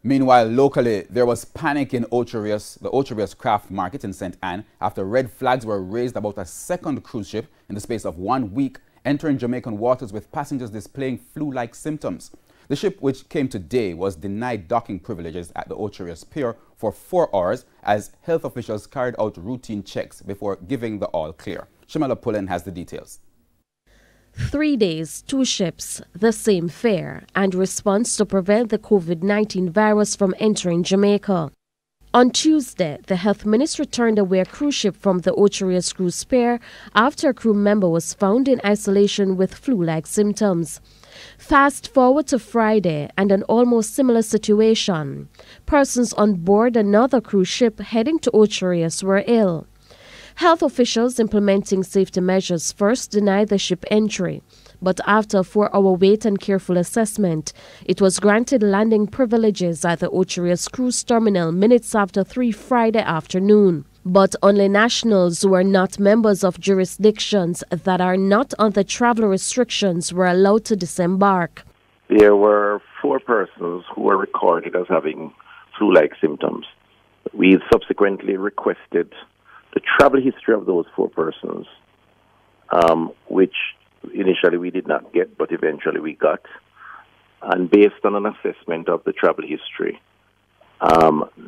Meanwhile, locally, there was panic in the Ocherius Craft Market in St. Anne after red flags were raised about a second cruise ship in the space of 1 week entering Jamaican waters with passengers displaying flu-like symptoms. The ship, which came today, was denied docking privileges at the Ocherius Pier for 4 hours as health officials carried out routine checks before giving the all clear. Shamala Pullen has the details. 3 days, 2 ships, the same fare, and response to prevent the COVID-19 virus from entering Jamaica. On Tuesday, the health minister turned away a cruise ship from the Ocherius cruise pier after a crew member was found in isolation with flu-like symptoms. Fast forward to Friday and an almost similar situation. Persons on board another cruise ship heading to Ocherius were ill. Health officials implementing safety measures first denied the ship entry, but after a 4-hour wait and careful assessment, it was granted landing privileges at the Ocherius cruise terminal minutes after 3 Friday afternoon. But only nationals who are not members of jurisdictions that are not under travel restrictions were allowed to disembark. There were 4 persons who were recorded as having flu-like symptoms. We subsequently requested the travel history of those 4 persons, which initially we did not get, but eventually we got. And based on an assessment of the travel history,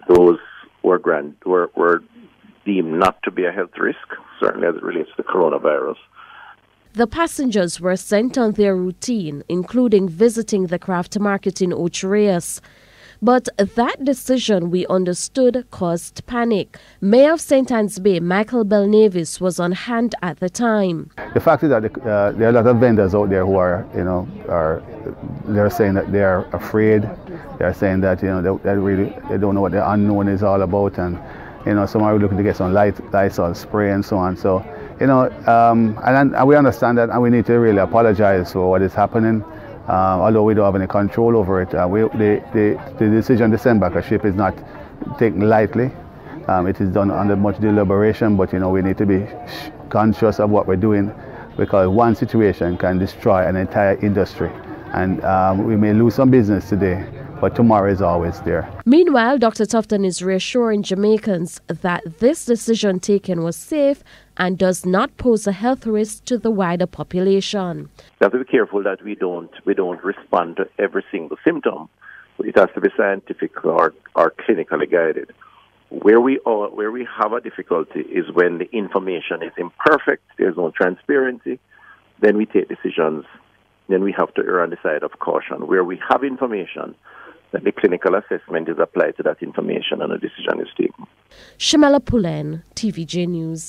those were deemed not to be a health risk, certainly as it relates to the coronavirus. The passengers were sent on their routine, including visiting the craft market in Ocherius. But that decision, we understood, caused panic. Mayor of St. Anne's Bay, Michael Belnavis, was on hand at the time. The fact is that there are a lot of vendors out there who are, they're saying that they are afraid. They're saying that, they don't know what the unknown is all about, and some are looking to get some Lysol spray and so on. So, and we understand that, and we need to really apologize for what is happening. Although we don't have any control over it, the decision to send back a ship is not taken lightly. It is done under much deliberation, but we need to be conscious of what we're doing, because one situation can destroy an entire industry, and we may lose some business today, but tomorrow is always there. Meanwhile, Dr. Tufton is reassuring Jamaicans that this decision taken was safe and does not pose a health risk to the wider population. We have to be careful that we don't respond to every single symptom. It has to be scientific or clinically guided. Where we have a difficulty is when the information is imperfect, there's no transparency, then we take decisions, then we have to err on the side of caution. Where we have information, then the clinical assessment is applied to that information and a decision is taken. Shamala Pullen, TVJ News.